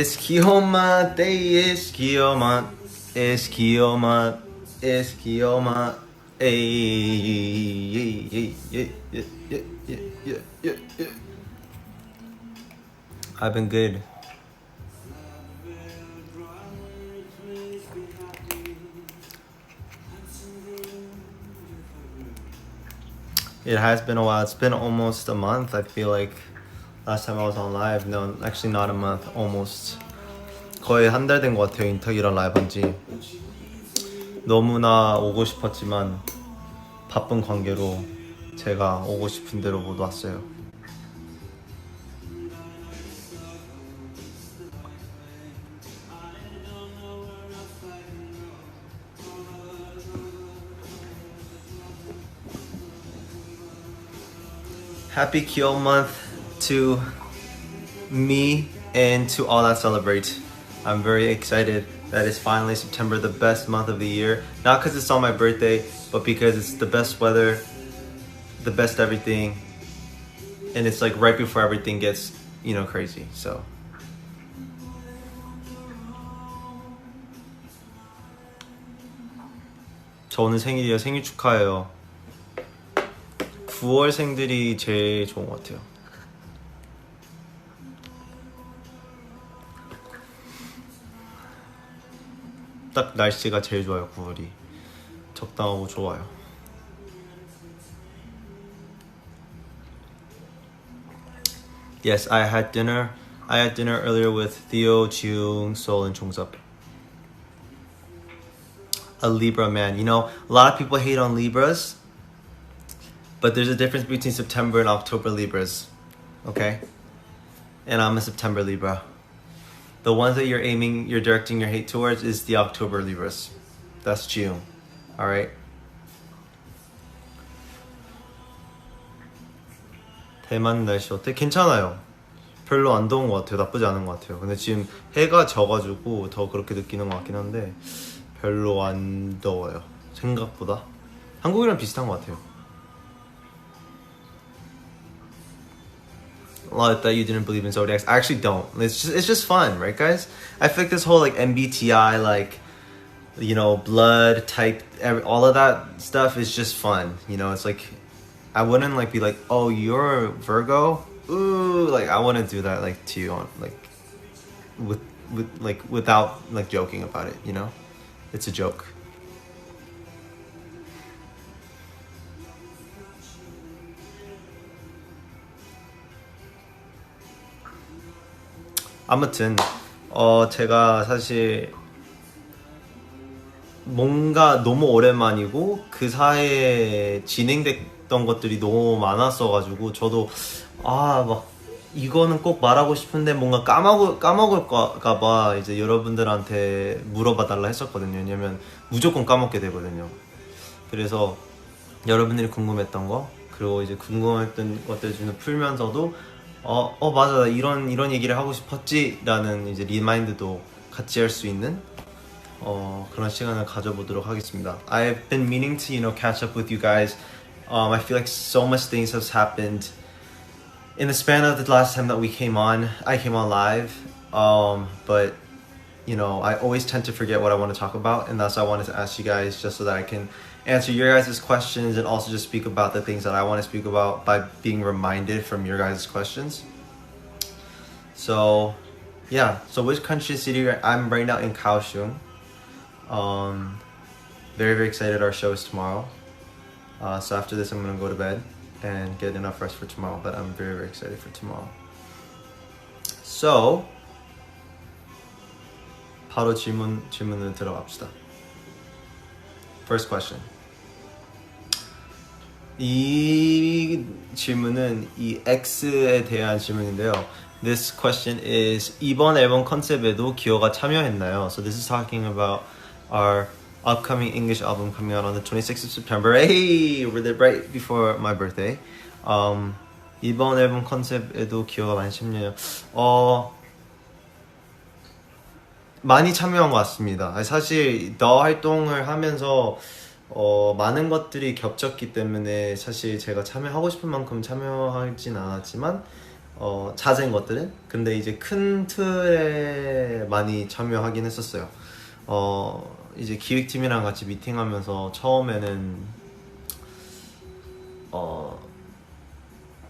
Esquioma, esquioma, esquioma, esquioma. I've been good. It has been a while. It's been almost a month. I feel like last time I was on live. No, actually not a month. Almost. 거의 한 달 된 것 같아요. 인터뷰랑 라이브 한지. 너무나 오고 싶었지만 바쁜 관계로 제가 오고 싶은 대로 못 왔어요. Happy Kyo month to me and to all that celebrate. I'm very excited that it's finally September, the best month of the year. Not because it's on my birthday, but because it's the best weather, the best everything, and it's like right before everything gets, crazy. So 저 오늘 생일이에요. 생일 축하해요. 9월생들이 제일 좋은 것 같아요. 딱 날씨가 제일 좋아요. 9월이 적당하고 좋아요. Yes, I had dinner earlier with Theo, Jiung, Sol, and Chungsup. A Libra man. A lot of people hate on Libras, but there's a difference between September and October Libras, okay? And I'm a September Libra. The ones that you're directing your hate towards is the October Libras. That's June, alright? 대만 날씨 어때? 괜찮아요. 별로 안 더운 것 같아요. 나쁘지 않은 것 같아요. 근데 지금 해가 져가지고 더 그렇게 느끼는 것 같긴 한데 별로 안 더워요. 생각보다. 한국이랑 비슷한 것 같아요. A lot that you didn't believe in zodiacs. I actually don't. It's just fun, right, guys? I feel like this whole MBTI, blood type, all of that stuff is just fun. It's like I wouldn't be like, oh, you're Virgo. Ooh, I wouldn't do that to you on without joking about it. It's a joke. 아무튼 제가 사실 뭔가 너무 오랜만이고 그 사이에 진행됐던 것들이 너무 많았어가지고 저도 이거는 꼭 말하고 싶은데 뭔가 까먹을까봐 이제 여러분들한테 물어봐달라 했었거든요. 왜냐면 무조건 까먹게 되거든요. 그래서 여러분들이 궁금했던 거 그리고 이제 궁금했던 것들 좀 풀면서도 맞아, 나 이런 얘기를 하고 싶었지 라는 이제 리마인드도 같이 할 수 있는 그런 시간을 가져보도록 하겠습니다. I've been meaning to catch up with you guys. I feel like so much things has happened in the span of the last time that I came on live, but I always tend to forget what I want to talk about, and that's why I wanted to ask you guys just so that I can answer your guys' questions and also just speak about the things that I want to speak about by being reminded from your guys' questions. So yeah, so which country city I'm right now in Kaohsiung. Very, very excited. Our show is tomorrow. So after this I'm gonna go to bed and get enough rest for tomorrow, but I'm very, very excited for tomorrow. So 바로 질문을 들어갑시다. First question. 이 질문은 이 X에 대한 질문인데요. This question is 이번 앨범 컨셉에도 기호가 참여했나요? So this is talking about our upcoming English album coming out on the 26th of September. Hey, we're there right before my birthday. 이번 앨범 컨셉에도 기호가 많이 참여해요. 많이 참여한 것 같습니다. 사실 더 활동을 하면서 많은 것들이 겹쳤기 때문에 사실 제가 참여하고 싶은 만큼 참여하진 않았지만 자세인 것들은. 근데 이제 큰 틀에 많이 참여하긴 했었어요. 이제 기획팀이랑 같이 미팅하면서 처음에는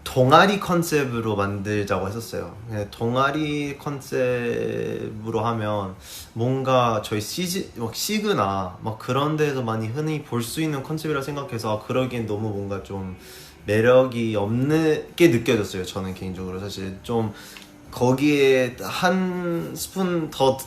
동아리 컨셉으로 만들자고 했었어요. 동아리 컨셉으로 하면 뭔가 저희 시그나 막 그런 데서 많이 흔히 볼 수 있는 컨셉이라 생각해서 그러기엔 너무 뭔가 좀 매력이 없는 게 느껴졌어요. 저는 개인적으로 사실 좀 거기에 한 스푼 더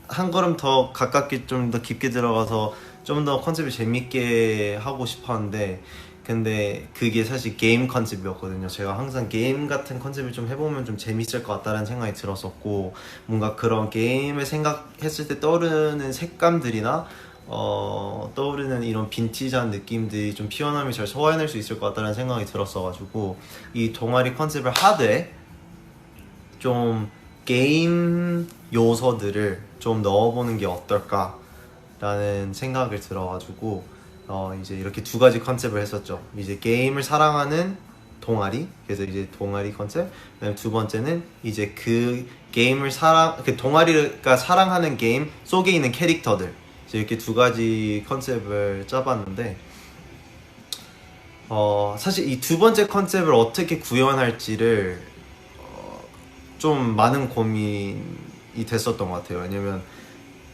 한 걸음 더 가깝게 좀 더 깊게 들어가서 좀 더 컨셉을 재밌게 하고 싶었는데, 근데 그게 사실 게임 컨셉이었거든요. 제가 항상 게임 같은 컨셉을 좀 해보면 좀 재밌을 것 같다는 생각이 들었었고, 뭔가 그런 게임을 생각했을 때 떠오르는 색감들이나 떠오르는 이런 빈티지한 느낌들이 좀 피어남이 잘 소화해낼 수 있을 것 같다는 생각이 들었어가지고, 이 동아리 컨셉을 하되 좀 게임 요소들을 좀 넣어보는 게 어떨까라는 생각을 들어가지고 이제 이렇게 두 가지 컨셉을 했었죠. 이제 게임을 사랑하는 동아리, 그래서 이제 동아리 컨셉. 그다음에 두 번째는 이제 그 게임을 그 동아리가 사랑하는 게임 속에 있는 캐릭터들. 이렇게 두 가지 컨셉을 짜봤는데, 사실 이 두 번째 컨셉을 어떻게 구현할지를 좀 많은 고민이 됐었던 것 같아요. 왜냐면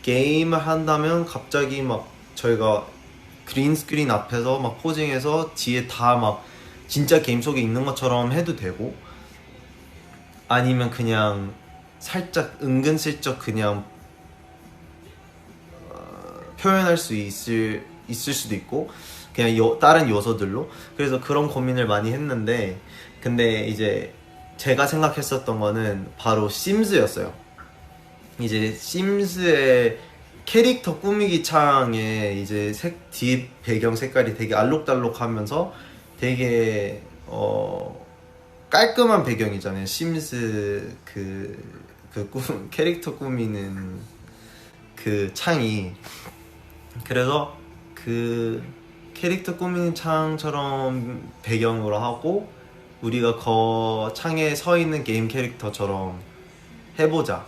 게임을 한다면 갑자기 막 저희가 그린 스크린 앞에서 막 포징해서 뒤에 다 막 진짜 게임 속에 있는 것처럼 해도 되고, 아니면 그냥 살짝 은근슬쩍 그냥 표현할 수 있을 수도 있고, 그냥 다른 요소들로. 그래서 그런 고민을 많이 했는데, 근데 이제 제가 생각했었던 거는 바로 심즈였어요. 이제 심즈의 캐릭터 꾸미기 창에 이제 뒤 배경 색깔이 되게 알록달록하면서 되게 깔끔한 배경이잖아요. 심즈 캐릭터 꾸미는 그 창이. 그래서 그 캐릭터 꾸미는 창처럼 배경으로 하고, 우리가 창에 서 있는 게임 캐릭터처럼 해보자.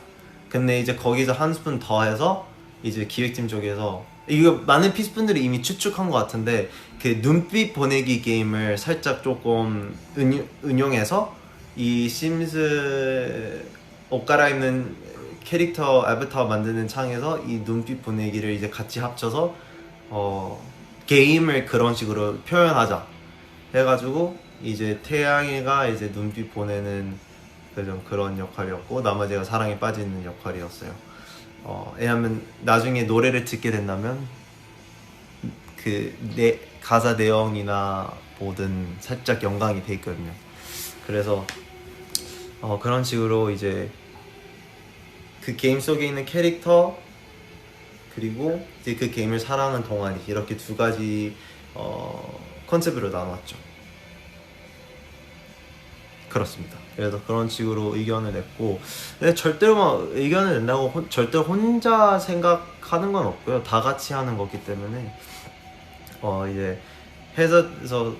근데 이제 거기서 한 스푼 더 해서 이제 기획팀 쪽에서, 이거 많은 피스분들이 이미 추측한 것 같은데, 그 눈빛 보내기 게임을 살짝 조금 응용해서 이 심스 옷 갈아입는 캐릭터 아바타 만드는 창에서 이 눈빛 보내기를 이제 같이 합쳐서 게임을 그런 식으로 표현하자 해가지고, 이제 태양이가 이제 눈빛 보내는 그런 역할이었고, 나머지가 사랑에 빠지는 역할이었어요. 왜냐면 나중에 노래를 듣게 된다면 그 가사 내용이나 뭐든 살짝 연관이 돼 있거든요. 그래서 그런 식으로 이제 그 게임 속에 있는 캐릭터, 그리고 이제 그 게임을 사랑하는 동아리, 이렇게 두 가지 컨셉으로 나눴죠. 그렇습니다. 그래서 그런 식으로 의견을 냈고, 근데 절대로 막 의견을 낸다고 절대로 혼자 생각하는 건 없고요. 다 같이 하는 거기 때문에 이제 회사에서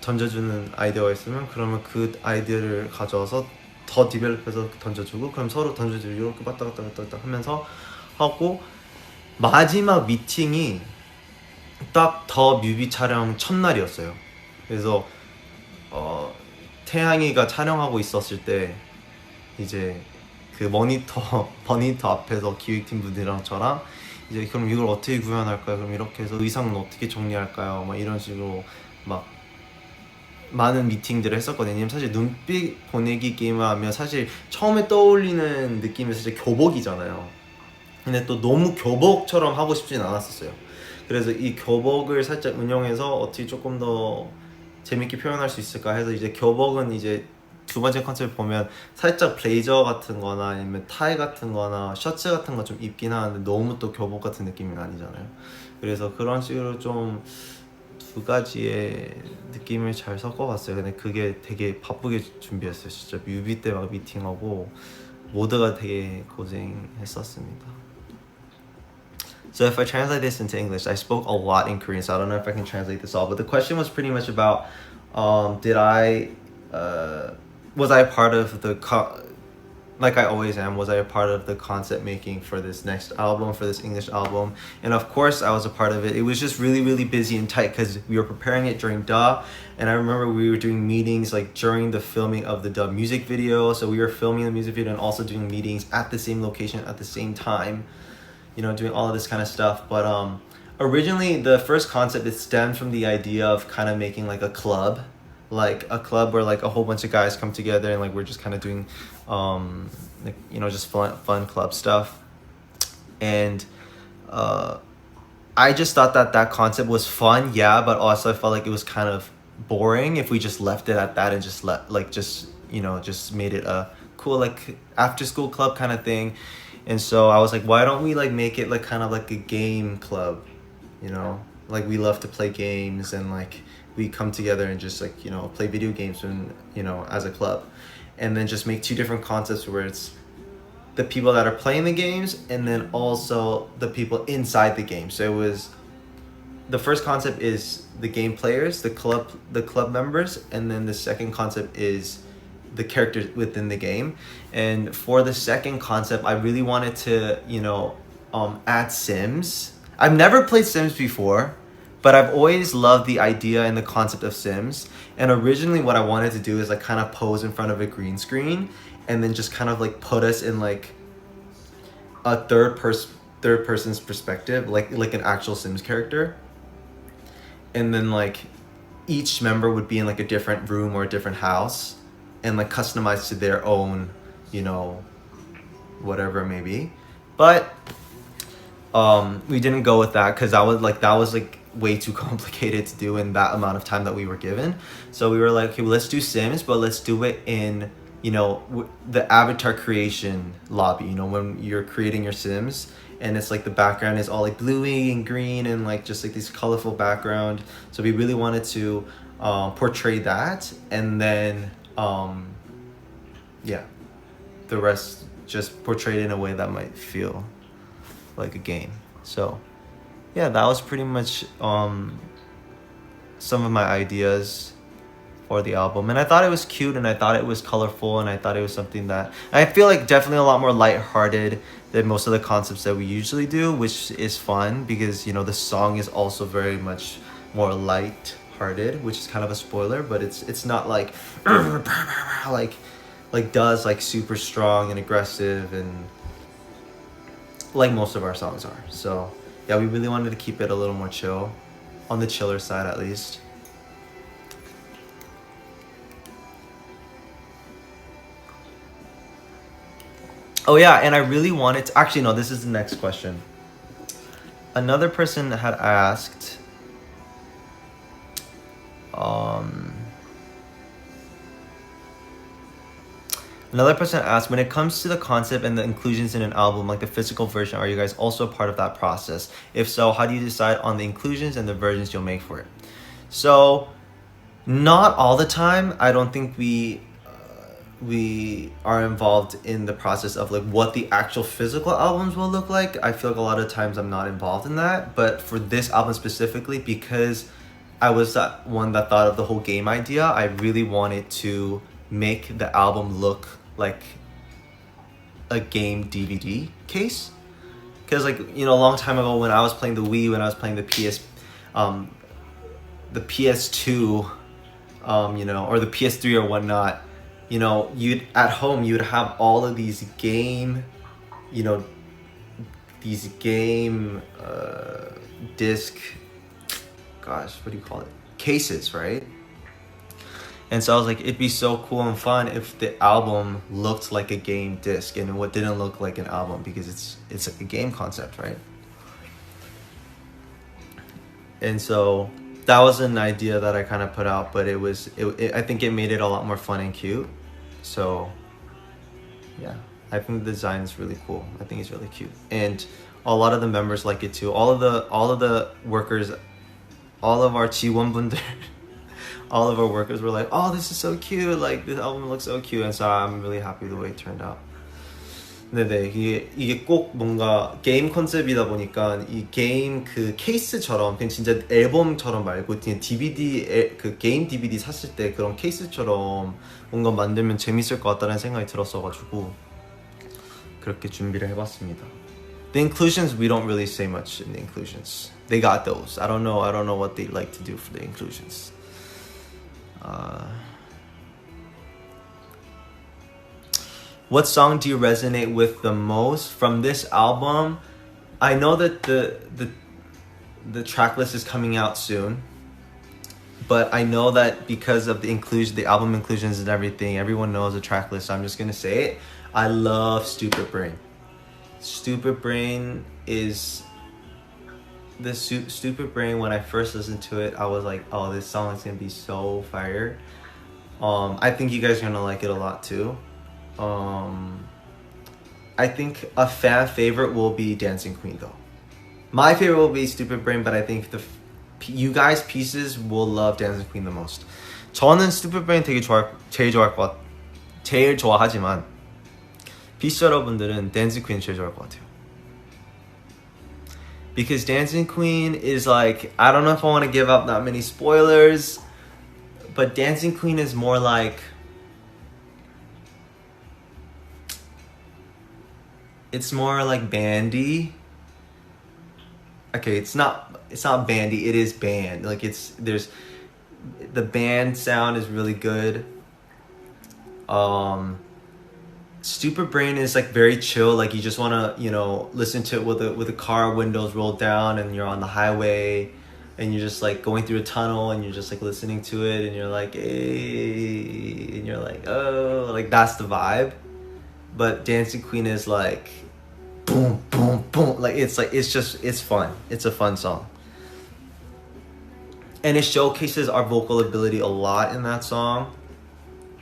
던져주는 아이디어가 있으면 그러면 그 아이디어를 가져와서 더 디벨롭해서 던져주고, 그럼 서로 던져주고 이렇게 왔다 갔다 하면서 하고, 마지막 미팅이 딱 더 뮤비 촬영 첫날이었어요. 그래서 태양이가 촬영하고 있었을 때 이제 그 모니터 앞에서 기획팀 분들이랑 저랑 이제 그럼 이걸 어떻게 구현할까요? 그럼 이렇게 해서 의상은 어떻게 정리할까요? 막 이런 식으로 막 많은 미팅들을 했었거든요. 사실 눈빛 보내기 게임을 하면 사실 처음에 떠올리는 느낌이 사실 교복이잖아요. 근데 또 너무 교복처럼 하고 싶진 않았었어요. 그래서 이 교복을 살짝 운영해서 어떻게 조금 더 재밌게 표현할 수 있을까 해서, 이제 교복은 이제 두 번째 컨셉을 보면 살짝 블레이저 같은 거나 아니면 타이 같은 거나 셔츠 같은 거 좀 입긴 하는데 너무 또 교복 같은 느낌이 아니잖아요. 그래서 그런 식으로 좀 두 가지의 느낌을 잘 섞어봤어요. 근데 그게 되게 바쁘게 준비했어요. 진짜 뮤비 때 막 미팅하고 모두가 되게 고생했었습니다. So if I translate this into English, I spoke a lot in Korean, so I don't know if I can translate this all. But the question was pretty much about, did I was I part of the like I always am, was I a part of the concept making for this next album, for this English album? And of course I was a part of it. It was just really, really busy and tight because we were preparing it during DA. And I remember we were doing meetings like during the filming of the DA music video. So we were filming the music video and also doing meetings at the same location at the same time, you know, doing all of this kind of stuff. But originally the first concept, it stemmed from the idea of kind of making like a club where like a whole bunch of guys come together and like we're just kind of doing like, you know, just fun club stuff. And I just thought that concept was fun, yeah, but also I felt like it was kind of boring if we just left it at that and just just made it a cool like after school club kind of thing. And so I was like, why don't we like make it like kind of like a game club, you know, like we love to play games and like we come together and just like, you know, play video games and, you know, as a club. And then just make two different concepts where it's the people that are playing the games and then also the people inside the game. So it was, the first concept is the game players, the club members, and then the second concept is the characters within the game. And for the second concept, I really wanted to, you know, add Sims. I've never played Sims before, but I've always loved the idea and the concept of Sims. And originally what I wanted to do is like kind of pose in front of a green screen and then just kind of like put us in like a third person's perspective, like an actual Sims character. And then like each member would be in like a different room or a different house and like customized to their own, you know, whatever it may be. But we didn't go with that because that was way too complicated to do in that amount of time that we were given. So we were like, okay, well, let's do Sims, but let's do it in, you know, the avatar creation lobby, you know, when you're creating your Sims and it's like the background is all like bluey and green and like just like this colorful background. So we really wanted to portray that, and then yeah, the rest just portrayed in a way that might feel like a game. So yeah, that was pretty much some of my ideas for the album. And I thought it was cute and I thought it was colorful and I thought it was something that I feel like definitely a lot more lighthearted than most of the concepts that we usually do, which is fun because, you know, the song is also very much more light-hearted, which is kind of a spoiler, but it's not like does like super strong and aggressive and like most of our songs are. So yeah, we really wanted to keep it a little more chill, on the chiller side at least. Oh yeah, and I really wanted to, actually no, this is the next question. Another person had asked, when it comes to the concept and the inclusions in an album, like the physical version, are you guys also a part of that process? If so, how do you decide on the inclusions and the versions you'll make for it? So, not all the time. I don't think we are involved in the process of like what the actual physical albums will look like. I feel like a lot of times I'm not involved in that. But for this album specifically, because I was that one that thought of the whole game idea, I really wanted to make the album look like a game DVD case. Because like, you know, a long time ago when I was playing the Wii, when I was playing the PS2, you know, or the PS3 or whatnot, you know, you'd have all of these game, you know, these game disc, gosh, what do you call it? Cases, right? And so I was like, it'd be so cool and fun if the album looked like a game disc and what didn't look like an album, because it's like a game concept, right? And so that was an idea that I kind of put out, but I think it made it a lot more fun and cute. So yeah, I think the design is really cool. I think it's really cute, and a lot of the members like it too. All of the workers, all of our Chiwonbunder, all of our workers were like, "Oh, this is so cute! Like this album looks so cute," and so I'm really happy the way it turned out. 네네, 이게 꼭 뭔가 게임 컨셉이다 보니까 이 게임 그 케이스처럼 그냥 진짜 앨범처럼 말고 그냥 그 게임 DVD 샀을 때 그런 케이스처럼 뭔가 만들면 재밌을 것 같다는 생각이 들었어가지고 그렇게 준비를 해봤습니다. The inclusions, we don't really say much in the inclusions. They got those. I don't know what they like to do for the inclusions. What song do you resonate with the most from this album? I know that the track list is coming out soon, but I know that because of the inclusion, the album inclusions and everything, everyone knows the track list. So I'm just gonna say it. I love Stupid Brain. Stupid Brain is the Stupid Brain. When I first listened to it, I was like, oh, this song is gonna be so fire. I think you guys are gonna like it a lot too. I think a fan favorite will be Dancing Queen though. My favorite will be Stupid Brain, but I think you guys pieces will love Dancing Queen the most. 저는 Stupid Brain 제일 좋아하지만 피스 여러분들은 Dancing Queen 제일 좋아할 것 같아요. Because Dancing Queen is like, I don't know if I want to give up that many spoilers, but Dancing Queen is more like, it's more like bandy. Okay, it's not bandy, it is band. Like there's the band sound is really good. Stupid Brain is like very chill, like you just wanna, listen to it with the car windows rolled down and you're on the highway and you're just like going through a tunnel and you're just like listening to it and you're like, hey, and you're like, oh, like that's the vibe. But Dancing Queen is like boom, boom, boom. Like it's fun. It's a fun song. And it showcases our vocal ability a lot in that song.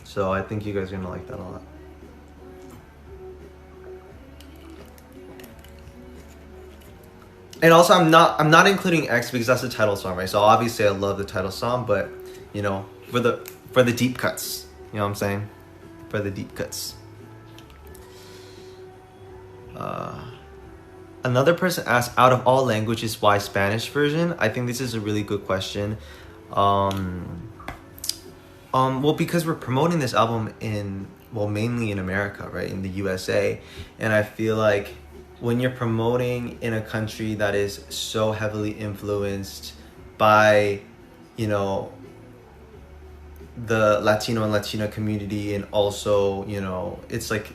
So I think you guys are gonna like that a lot. And also I'm not including X because that's the title song, right? So obviously I love the title song, but for the deep cuts, you know what I'm saying? For the deep cuts. Another person asked, out of all languages, why Spanish version? I think this is a really good question. Well, because we're promoting this album mainly in America, right? In the USA. And I feel like when you're promoting in a country that is so heavily influenced by, the Latino and Latina community, and also, it's like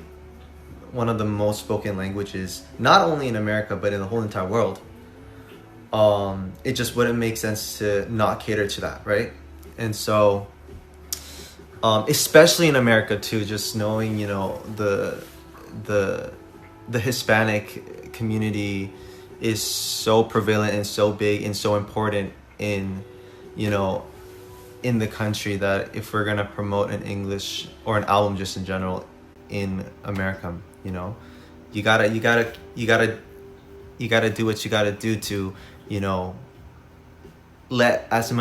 one of the most spoken languages, not only in America, but in the whole entire world. It just wouldn't make sense to not cater to that, right? And so, especially in America too, just knowing, the Hispanic community is so prevalent and so big and so important in the country, that if we're gonna promote an English or an album just in general in America, you gotta do what you gotta do to let as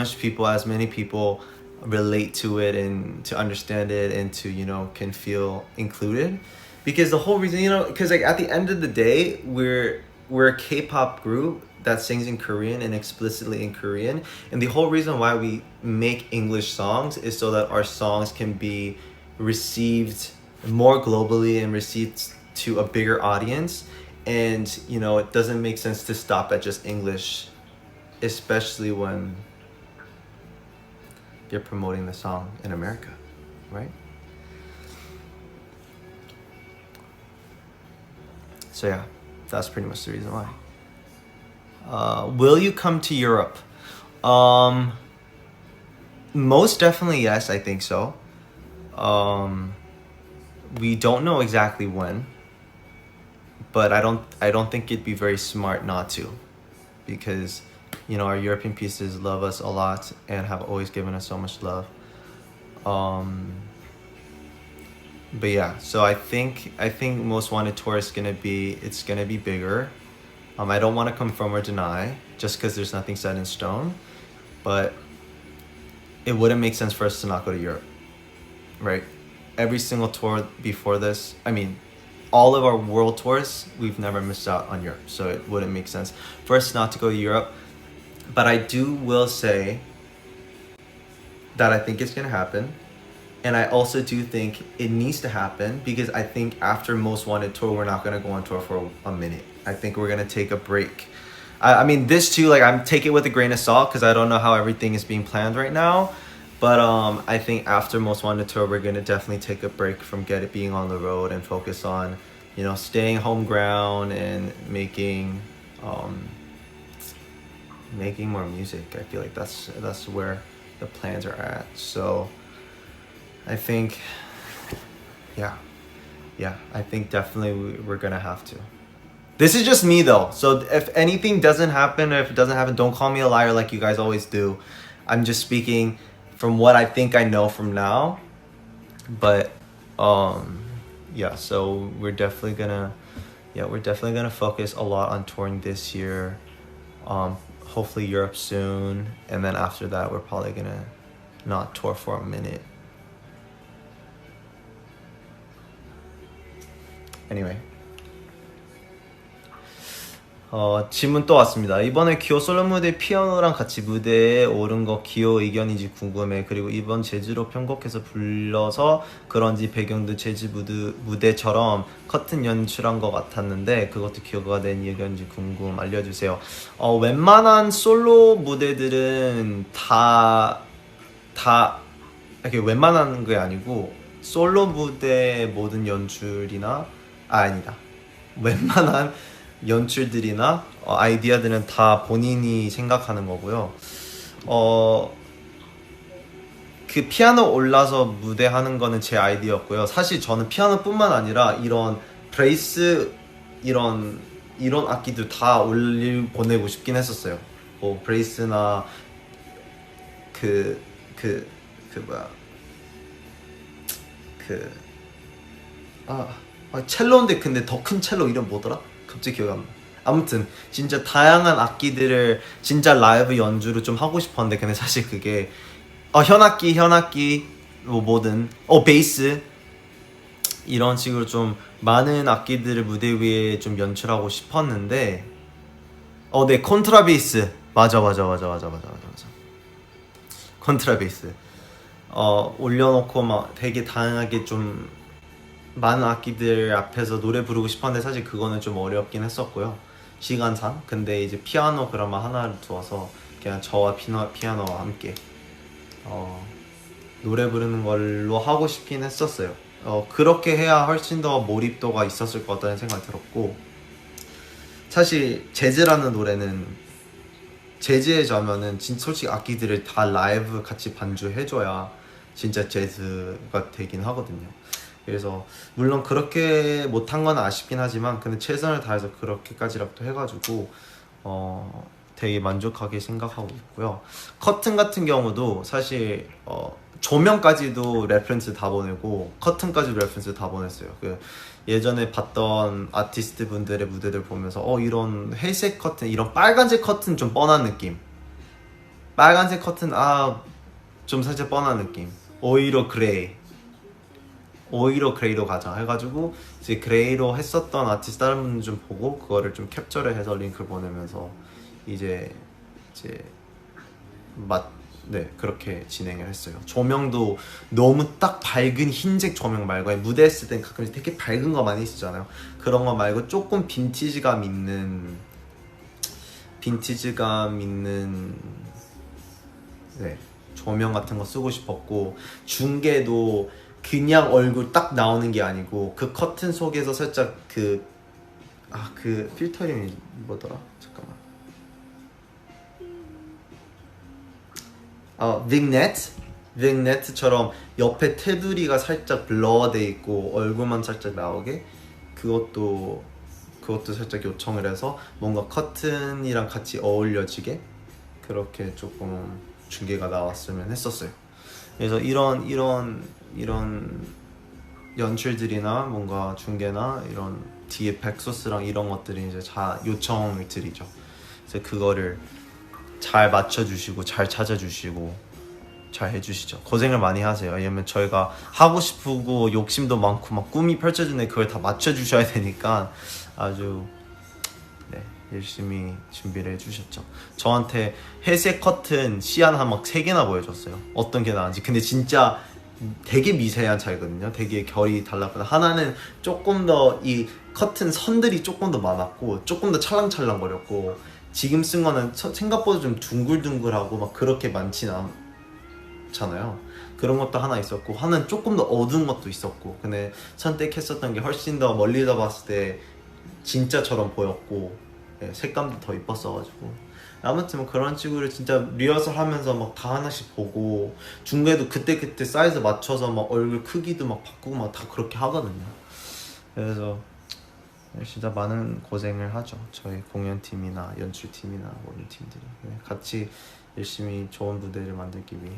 many people relate to it and to understand it and to can feel included. Because the whole reason, because like at the end of the day, we're a K-pop group that sings in Korean and explicitly in Korean, and the whole reason why we make English songs is so that our songs can be received more globally and received to a bigger audience. And it doesn't make sense to stop at just English, especially when you're promoting the song in America, right? So yeah, that's pretty much the reason why. Will you come to Europe? Most definitely yes, I think so. We don't know exactly when, but I don't think it'd be very smart not to, because our European pieces love us a lot and have always given us so much love. But yeah, so I think Most Wanted tour is gonna be bigger. I don't want to confirm or deny just because there's nothing set in stone, but it wouldn't make sense for us to not go to Europe, right? Every single tour before this, all of our world tours, we've never missed out on Europe, so it wouldn't make sense for us not to go to Europe. But I will say that I think it's gonna happen, and I also do think it needs to happen because I think after Most Wanted tour, we're not gonna go on tour for a minute. I think we're gonna take a break. I mean, this too, like, I'm take it with a grain of salt because I don't know how everything is being planned right now. But I think after Most Wanted tour, we're gonna definitely take a break from being on the road and focus on, you know, staying home ground and making more music. I feel like that's where the plans are at. So I think, yeah, I think definitely we're gonna have to. This is just me though, so if anything doesn't happen, or if it doesn't happen, don't call me a liar like you guys always do. I'm just speaking from what I think I know from now. But yeah, so we're definitely gonna focus a lot on touring this year. Hopefully Europe soon, and then after that we're probably gonna not tour for a minute. Anyway, 질문 또 왔습니다. 이번에 기호 솔로 무대 피아노랑 같이 무대에 오른 거 기호 의견인지 궁금해. 그리고 이번 제주로 편곡해서 불러서 그런지 배경도 제주 무대처럼 커튼 연출한 것 같았는데 그것도 기호가 된 의견인지 궁금 알려주세요. 웬만한 솔로 무대들은 다 이렇게 웬만한 게 아니고 솔로 무대 모든 연출이나 아니다. 웬만한 연출들이나 아이디어들은 다 본인이 생각하는 거고요. 그 피아노 올라서 무대 하는 거는 제 아이디어였고요. 사실 저는 피아노뿐만 아니라 이런 브레이스 이런 악기들 다 보내고 싶긴 했었어요. 뭐 브레이스나 첼로인데 근데 더 큰 첼로 이름 뭐더라? 갑자기 기억이 안 나. 아무튼 진짜 다양한 악기들을 진짜 라이브 연주로 좀 하고 싶었는데 근데 사실 그게 현악기 뭐 뭐든 베이스 이런 식으로 좀 많은 악기들을 무대 위에 좀 연출하고 싶었는데 네, 콘트라베이스 맞아 콘트라베이스 올려놓고 막 되게 다양하게 좀 많은 악기들 앞에서 노래 부르고 싶었는데 사실 그거는 좀 어렵긴 했었고요, 시간상. 근데 이제 피아노 그라마 하나를 두어서 그냥 저와 피아노와 함께 노래 부르는 걸로 하고 싶긴 했었어요. 그렇게 해야 훨씬 더 몰입도가 있었을 것 같다는 생각이 들었고, 사실 재즈라는 노래는 재즈에 자면은 진짜 솔직히 악기들을 다 라이브 같이 반주해줘야 진짜 재즈가 되긴 하거든요. 그래서 물론 그렇게 못한 건 아쉽긴 하지만 근데 최선을 다해서 그렇게까지라도 해가지고 되게 만족하게 생각하고 있고요. 커튼 같은 경우도 사실 조명까지도 레퍼런스 다 보내고 커튼까지도 레퍼런스 다 보냈어요. 그 예전에 봤던 아티스트 분들의 무대들 보면서 이런 회색 커튼, 이런 빨간색 커튼 좀 뻔한 느낌, 빨간색 커튼 좀 살짝 뻔한 느낌, 오히려 그레이로 가자 해가지고 이제 그레이로 했었던 아티스트 다른 분들 좀 보고 그거를 좀 캡처를 해서 링크를 보내면서 이제 그렇게 진행을 했어요. 조명도 너무 딱 밝은 흰색 조명 말고, 무대 했을 땐 가끔씩 되게 밝은 거 많이 쓰잖아요. 그런 거 말고 조금 빈티지감 있는 조명 같은 거 쓰고 싶었고, 중계도 그냥 얼굴 딱 나오는 게 아니고 그 커튼 속에서 살짝 그 필터 이름이 뭐더라? 잠깐만. 빅네트처럼 옆에 테두리가 살짝 블러돼 있고 얼굴만 살짝 나오게, 그것도 살짝 요청을 해서 뭔가 커튼이랑 같이 어울려지게 그렇게 조금 중계가 나왔으면 했었어요. 그래서 이런 연출들이나 뭔가 중계나 이런 뒤에 백소스랑 이런 것들이 이제 다 요청을 드리죠. 그래서 그거를 잘 맞춰주시고 잘 찾아주시고 잘 해주시죠. 고생을 많이 하세요. 왜냐면 저희가 하고 싶고 욕심도 많고 막 꿈이 펼쳐지는데 그걸 다 맞춰주셔야 되니까 아주 네, 열심히 준비를 해주셨죠. 저한테 회색 커튼 시안 한 막 3개나 보여줬어요. 어떤 게 나은지. 근데 진짜 되게 미세한 차이거든요. 되게 결이 달랐거든요. 하나는 조금 더 이 커튼 선들이 조금 더 많았고 조금 더 찰랑찰랑거렸고, 지금 쓴 거는 생각보다 좀 둥글둥글하고 막 그렇게 많진 않잖아요. 그런 것도 하나 있었고, 하나는 조금 더 어두운 것도 있었고, 근데 선택했었던 게 훨씬 더 멀리서 봤을 때 진짜처럼 보였고, 네, 색감도 더 이뻤어가지고. 아무튼 뭐 그런 식으로 진짜 리허설 하면서 막 다 하나씩 보고, 중간에도 그때그때 사이즈 맞춰서 막 얼굴 크기도 막 바꾸고 막 다 그렇게 하거든요. 그래서 진짜 많은 고생을 하죠. 저희 공연팀이나 연출팀이나 모든 팀들이 같이 열심히 좋은 무대를 만들기 위해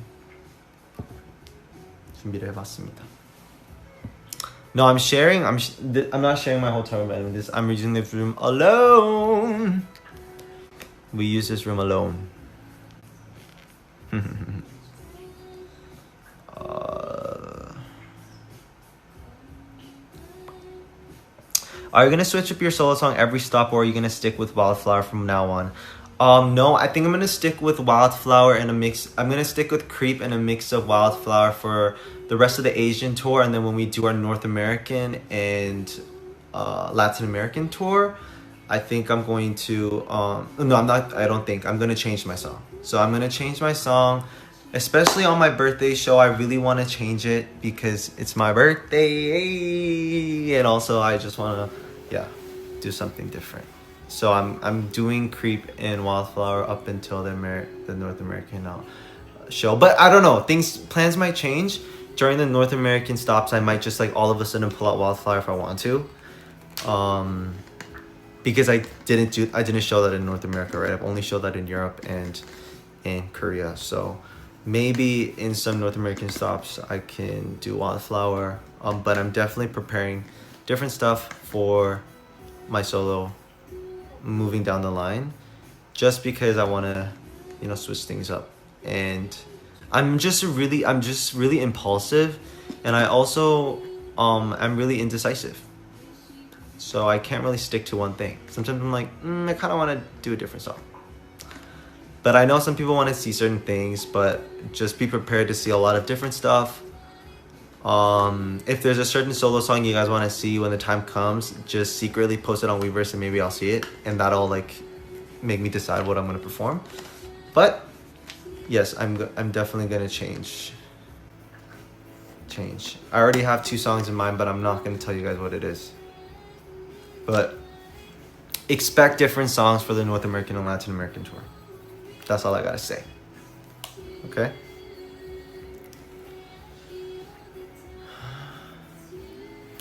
준비를 해봤습니다. No, I'm sharing. I'm not sharing my hotel room. I'm using this room alone. We use this room alone. Are you gonna switch up your solo song every stop, or are you gonna stick with Wildflower from now on? No, I think I'm gonna stick with Wildflower and a mix. I'm gonna stick with Creep and a mix of Wildflower for the rest of the Asian tour, and then when we do our North American and Latin American tour, I think I'm going to no, I'm not. I don't think I'm gonna change my song. So I'm gonna change my song, especially on my birthday show. I really want to change it because it's my birthday, and also I just wanna, yeah, do something different. So I'm doing Creep and Wildflower up until the North American show. But I don't know. Plans might change during the North American stops. I might just like all of a sudden pull out Wildflower if I want to. Because I didn't show that in North America, right? I've only showed that in Europe and in Korea. So maybe in some North American stops I can do Wildflower. But I'm definitely preparing different stuff for my solo moving down the line, just because I want to, switch things up. And I'm just really impulsive, and I also I'm really indecisive. So I can't really stick to one thing. Sometimes I'm like, I kind of want to do a different song. But I know some people want to see certain things, but just be prepared to see a lot of different stuff. If there's a certain solo song you guys want to see when the time comes, just secretly post it on Weverse and maybe I'll see it. And that'll like make me decide what I'm going to perform. But yes, I'm definitely going to change. I already have 2 songs in mind, but I'm not going to tell you guys what it is. But expect different songs for the North American and Latin American tour. That's all I gotta say. Okay?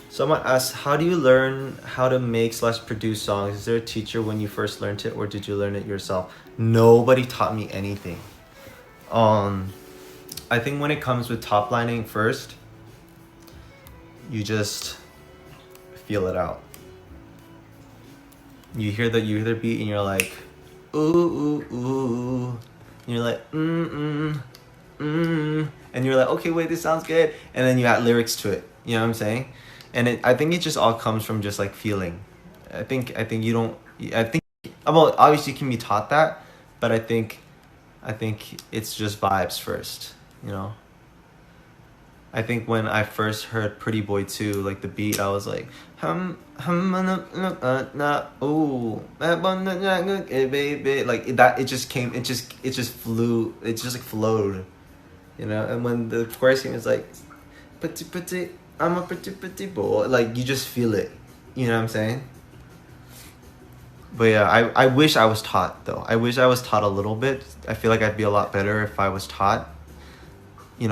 Someone asked, how do you learn how to make/produce songs? Is there a teacher when you first learned it, or did you learn it yourself? Nobody taught me anything. I think when it comes with top lining first, you just feel it out. You hear the beat and you're like, ooh, ooh, ooh. And you're like, and you're like, okay, wait, this sounds good. And then you add lyrics to it. You know what I'm saying? And I think it just all comes from just like feeling. I think well, obviously you can be taught that, but I think it's just vibes first, I think when I first heard Pretty Boy 2, like the beat, I was like, like that. It just came. It just flew. It just like flowed, And when the chorus came, it's like, pretty, I'm a pretty boy. Like you just feel it. You know what I'm saying? But yeah, I wish I was taught though. I wish I was taught a little bit. I feel like I'd be a lot better if I was taught,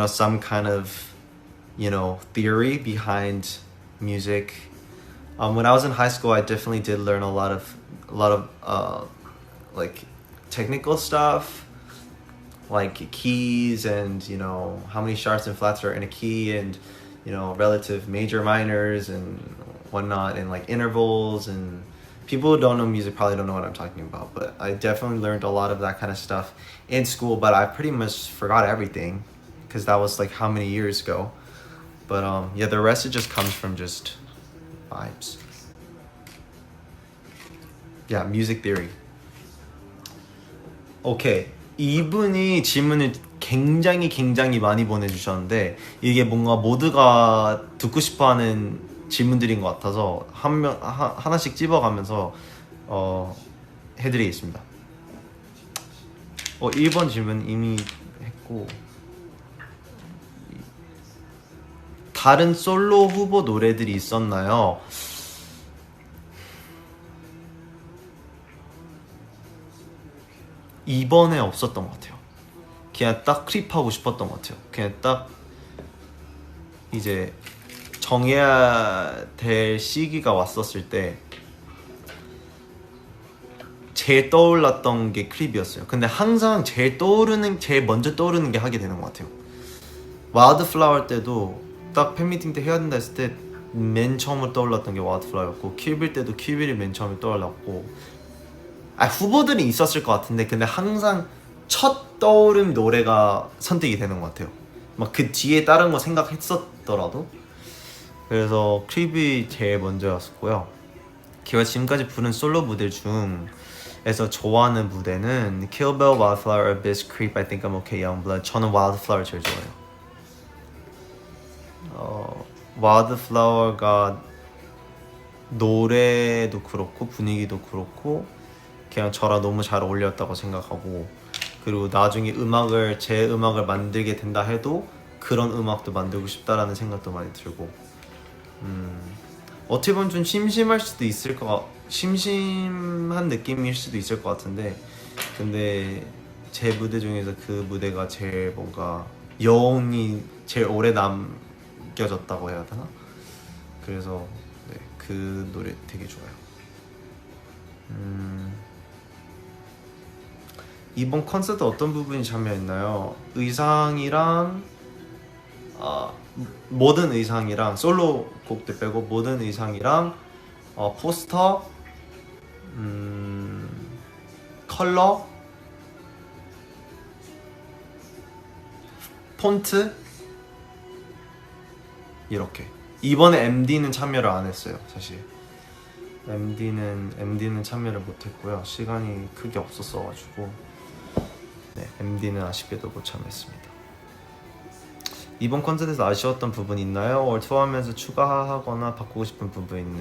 some kind of, theory behind music. When I was in high school, I definitely did learn a lot of like technical stuff, like keys and how many sharps and flats are in a key, and relative major minors and whatnot, and like intervals. And people who don't know music probably don't know what I'm talking about, but I definitely learned a lot of that kind of stuff in school. But I pretty much forgot everything. because that was like how many years ago. But yeah, the rest it just comes from just vibes. Yeah, music theory. 오케이. 이분이 질문을 굉장히 많이 보내주셨는데 이게 뭔가 모두가 듣고 싶어하는 질문들인 것 같아서 하나씩 찝어가면서 해드리겠습니다. 1번 질문 이미 했고 다른 솔로 후보 노래들이 있었나요? 이번에 없었던 것 같아요. 그냥 딱 클립하고 싶었던 것 같아요. 그냥 딱 이제 정해야 될 시기가 왔었을 때 제일 떠올랐던 게 클립이었어요. 근데 항상 제일 먼저 떠오르는 게 하게 되는 것 같아요. 와일드플라워 때도 딱 팬미팅 때 해야 된다 했을 때 맨 처음으로 떠올랐던 게 와일드플라워였고 킬빌 때도 킬빌이 맨 처음에 떠올랐고 후보들이 있었을 것 같은데 근데 항상 첫 떠오른 노래가 선택이 되는 것 같아요. 막 그 뒤에 다른 거 생각했었더라도 그래서 클립이 제일 먼저였었고요. 걔가 지금까지 부른 솔로 무대 중에서 좋아하는 무대는 Kill Bill, Wildflower, Abyss, Creep, I Think I'm Okay, Youngblood. 저는 Wildflower 제일 좋아해요. Wildflower가 노래도 그렇고 분위기도 그렇고 그냥 저랑 너무 잘 어울렸다고 생각하고 그리고 나중에 제 음악을 만들게 된다 해도 그런 음악도 만들고 싶다라는 생각도 많이 들고 어떻게 보면 좀 심심한 느낌일 수도 있을 것 같은데 근데 제 무대 중에서 그 무대가 제일 뭔가 여운이 제일 오래 남겨졌다고 해야 되나? 그래서 네, 그 노래 되게 좋아요. 이번 콘서트 어떤 부분이 참여했나요? 의상이랑 모든 의상이랑 솔로 곡들 빼고 모든 의상이랑 포스터, 컬러, 폰트 이렇게. 이번에 MD는 참여를 안 했어요, 사실. MD는 참여를 못했고요. 시간이 크게 없었어가지고 네, MD는 아쉽게도 못 참여했습니다. 이번 콘서트에서 아쉬웠던 부분 있나요? 투어하면서 추가하거나 바꾸고 싶은 부분 있나요?